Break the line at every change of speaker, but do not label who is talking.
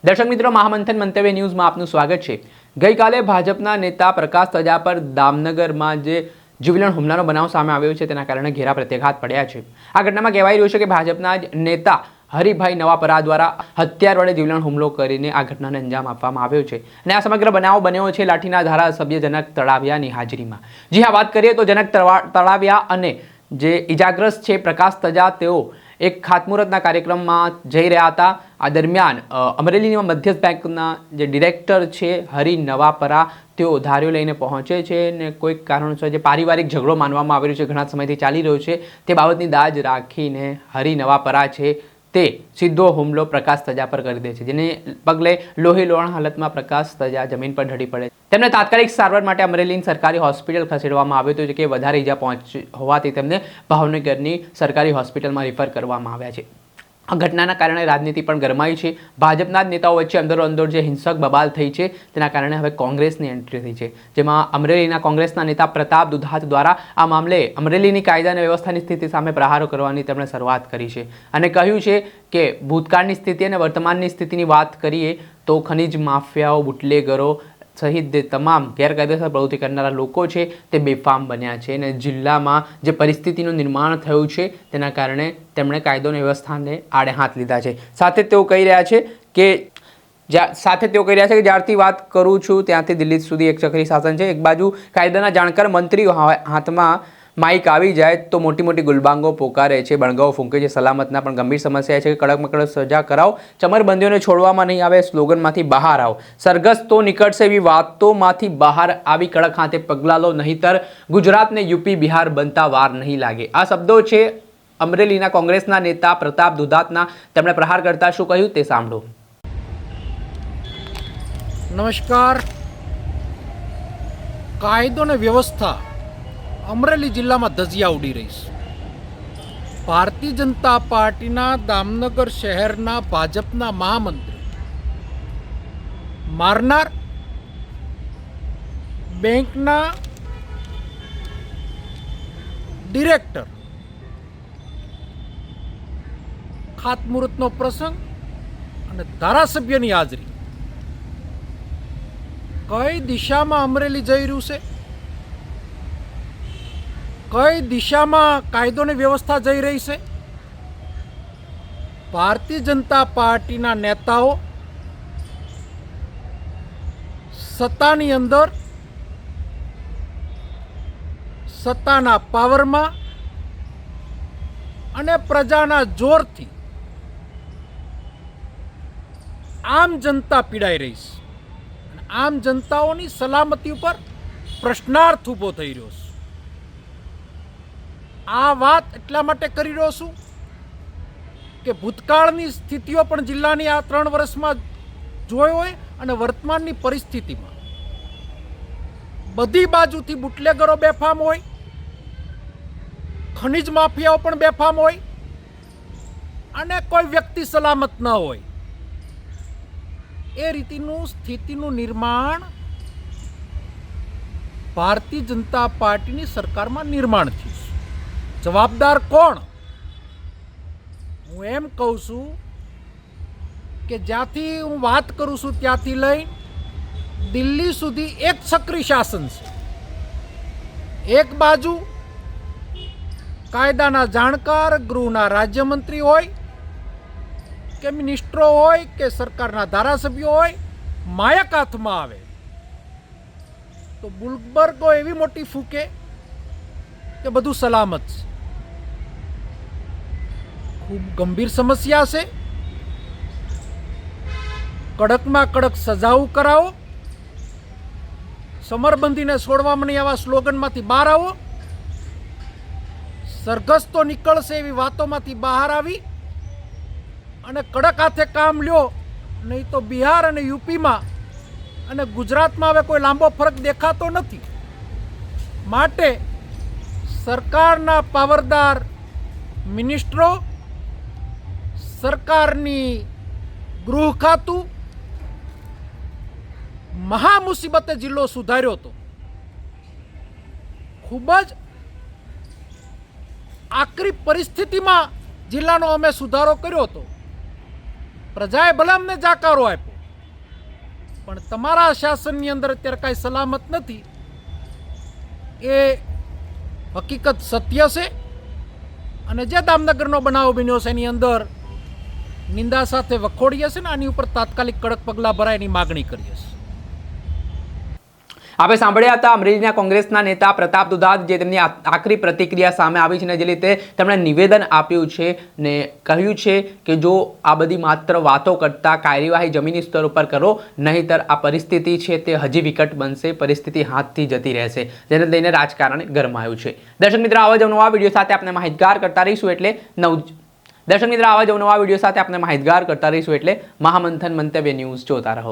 દર્શક મિત્રો, મહામંથન મંતવ્ય ન્યૂઝમાં આપનું સ્વાગત છે। ગઈકાલે ભાજપના નેતા પ્રકાશ તજા પર દામનગરમાં જે જીવલેણ હુમલાનો બનાવ સામે આવ્યો છે તેના કારણે ઘેરા પ્રત્યાઘાત પડ્યા છે। આ ઘટનામાં કહેવાઈ રહ્યું છે કે ભાજપના જ નેતા હરિભાઈ નવાપરા દ્વારા હથિયાર વડે જીવલેણ હુમલો કરીને આ ઘટનાને અંજામ આપવામાં આવ્યો છે અને આ સમગ્ર બનાવ બન્યો છે લાઠીના ધારાસભ્ય જનક તળાવિયાની હાજરીમાં। જી હા, વાત કરીએ તો જનક તળાવિયા અને જે ઇજાગ્રસ્ત છે પ્રકાશ તજા, તેઓ એક ખાતમુહૂર્તના કાર્યક્રમમાં જઈ રહ્યા હતા। આ દરમિયાન અમરેલીમાં મધ્યસ્થ બેંકના જે ડિરેક્ટર છે હરિ નવાપરા, તેઓ ધારીઓ લઈને પહોંચે છે અને કોઈક કારણોસર જે પારિવારિક ઝઘડો માનવામાં આવી રહ્યો છે, ઘણા સમયથી ચાલી રહ્યો છે, તે બાબતની દાજ રાખીને હરિ નવાપરા છે તે સીધો હુમલો પ્રકાશ તજા પર કરી દે છે, જેને પગલે લોહીલોણ હાલતમાં પ્રકાશ તજા જમીન પર ઢળી પડે। તેમને તાત્કાલિક સારવાર માટે અમરેલીની સરકારી હોસ્પિટલ ખસેડવામાં આવ્યો હતો, કે વધારે ઈજા હોવાથી તેમને ભાવનગરની સરકારી હોસ્પિટલમાં રિફર કરવામાં આવ્યા છે। આ ઘટનાના કારણે રાજનીતિ પણ ગરમાઈ છે। ભાજપના જ નેતાઓ વચ્ચે અંદરો જે હિંસક બબાલ થઈ છે તેના કારણે હવે કોંગ્રેસની એન્ટ્રી થઈ છે, જેમાં અમરેલીના કોંગ્રેસના નેતા પ્રતાપ દુધાત દ્વારા આ મામલે અમરેલીની કાયદા અને વ્યવસ્થાની સ્થિતિ સામે પ્રહારો કરવાની તેમણે શરૂઆત કરી છે અને કહ્યું છે કે ભૂતકાળની સ્થિતિ અને વર્તમાનની સ્થિતિની વાત કરીએ તો ખનીજ માફિયાઓ, બુટલેગરો સહિત જે તમામ ગેરકાયદેસર પ્રવૃત્તિ કરનારા લોકો છે તે બેફામ બન્યા છે અને જિલ્લામાં જે પરિસ્થિતિનું નિર્માણ થયું છે તેના કારણે તેમણે કાયદો અને વ્યવસ્થાને આડે હાથ લીધા છે। સાથે તેઓ કહી રહ્યા છે કે જ્યારથી વાત કરું છું ત્યાંથી દિલ્હી સુધી એક ચક્રી શાસન છે। એક બાજુ કાયદાના જાણકાર મંત્રીઓ હાથમાં માઇક આવી જાય તો મોટી મોટી ગુલબાંગો પોકારે છે, બણગાઓ ફૂંકે છે। સલામતના પણ ગંભીર સમસ્યા છે કે કડકમાં કડક સજા કરાવો, ચમરબંધીઓને છોડવામાં નહીં આવે, સ્લોગનમાંથી બહાર આવો, સરઘસ તો નીકળશે એવી વાતોમાંથી બહાર આવી કડક હાથે પગલાં લો, નહીંતર ગુજરાતને યુપી બિહાર બનતા વાર નહીં લાગે। આ શબ્દો છે અમરેલીના કોંગ્રેસના નેતા પ્રતાપ દુધાતના। તેમણે પ્રહાર કરતા શું કહ્યું તે સાંભળો।
નમસ્કાર। કાયદો અને વ્યવસ્થા અમરેલી જિલ્લામાં ધજિયા ઉડી રહી છે। ભારતીય જનતા પાર્ટીના દામનગર શહેરના ભાજપના મહામંત્રી મારનાર, બેંકના ડિરેક્ટર, ખાતમુહૂર્તનો પ્રસંગ અને ધારાસભ્યની હાજરી, કઈ દિશામાં અમરેલી જઈ રહ્યું છે, કઈ દિશામાં કાયદો અને વ્યવસ્થા જઈ રહી છે, ભારતીય જનતા પાર્ટીના નેતાઓ સત્તાની અંદર, સત્તાના પાવરમાં અને પ્રજાના જોરથી આમ જનતા પીડાઈ રહી છે। આમ જનતાઓની સલામતી ઉપર પ્રશ્નાર્થ ઊભો થઈ રહ્યો છે। આ વાત એટલા માટે કરી રહ્યો છું કે ભૂતકાળની સ્થિતિઓ પણ જિલ્લાની આ 3 વર્ષમાં જોઈ હોય અને વર્તમાનની પરિસ્થિતિમાં બધી બાજુથી બુટલેગરો બેફામ હોય, ખનીજ માફિયાઓ પણ બેફામ હોય અને કોઈ વ્યક્તિ સલામત ન હોય, એ રીતિનું સ્થિતિનું નિર્માણ ભારતીય જનતા પાર્ટીની સરકારમાં નિર્માણ થયું છે। જવાબદાર કોણ? હું એમ કહું છું કે જ્યાંથી હું વાત કરું છું ત્યાંથી લઈ દિલ્હી સુધી એક ચક્રી શાસન છે। એક બાજુ કાયદાના જાણકાર, ગૃહના રાજ્યમંત્રી હોય કે મિનિસ્ટરો હોય કે સરકારના ધારાસભ્યો હોય, માયક હાથમાં આવે તો બુલબર્ગો એવી મોટી ફૂંકે કે બધું સલામત છે। ખૂબ ગંભીર સમસ્યા છે। કડકમાં કડક સજાઓ કરાવો, સમરબંધીને છોડવામાં નહીં આવા સ્લોગનમાંથી બહાર આવો, સરઘસ તો નીકળશે એવી વાતોમાંથી બહાર આવી અને કડક હાથે કામ લ્યો, નહીં તો બિહાર અને યુપીમાં અને ગુજરાતમાં હવે કોઈ લાંબો ફરક દેખાતો નથી। માટે સરકારના પાવરદાર મિનિસ્ટરો, સરકારની ગૃહ ખાતું મહા મુસીબતે જિલ્લો સુધાર્યો હતો। ખૂબ જ આકરી પરિસ્થિતિમાં જિલ્લાનો અમે સુધારો કર્યો હતો। પ્રજાએ ભલે અમને જાકારો આપ્યો, પણ તમારા શાસનની અંદર અત્યારે કાંઈ સલામત નથી એ હકીકત સત્ય છે. અને જે દામનગરનો બનાવ બન્યો છે એની અંદર નિંદા સાથે વખોડીએ છે ને આની ઉપર તાત્કાલિક કડક પગલાં ભરાય એની માગણી કરીએ છીએ.
આપણે સાંભળ્યા હતા અમરેલીના કોંગ્રેસના નેતા પ્રતાપ દુધાત, જે તેમની આકરી પ્રતિક્રિયા સામે આવી છે ને જે રીતે તેમણે નિવેદન આપ્યું છે ને કહ્યું છે કે જો આ બધી માત્ર વાતો કરતા કાર્યવાહી જમીની સ્તર ઉપર કરો, નહીંતર આ પરિસ્થિતિ છે તે હજી વિકટ બનશે, પરિસ્થિતિ હાથથી જતી રહેશે, જેને લઈને રાજકારણ ગરમાયું છે. દર્શક મિત્રો, આવા જ નવા વિડીયો સાથે આપણે માહિતગાર કરતા રહીશું એટલે મહામંથન મંતવ્ય ન્યૂઝ જોતા રહો.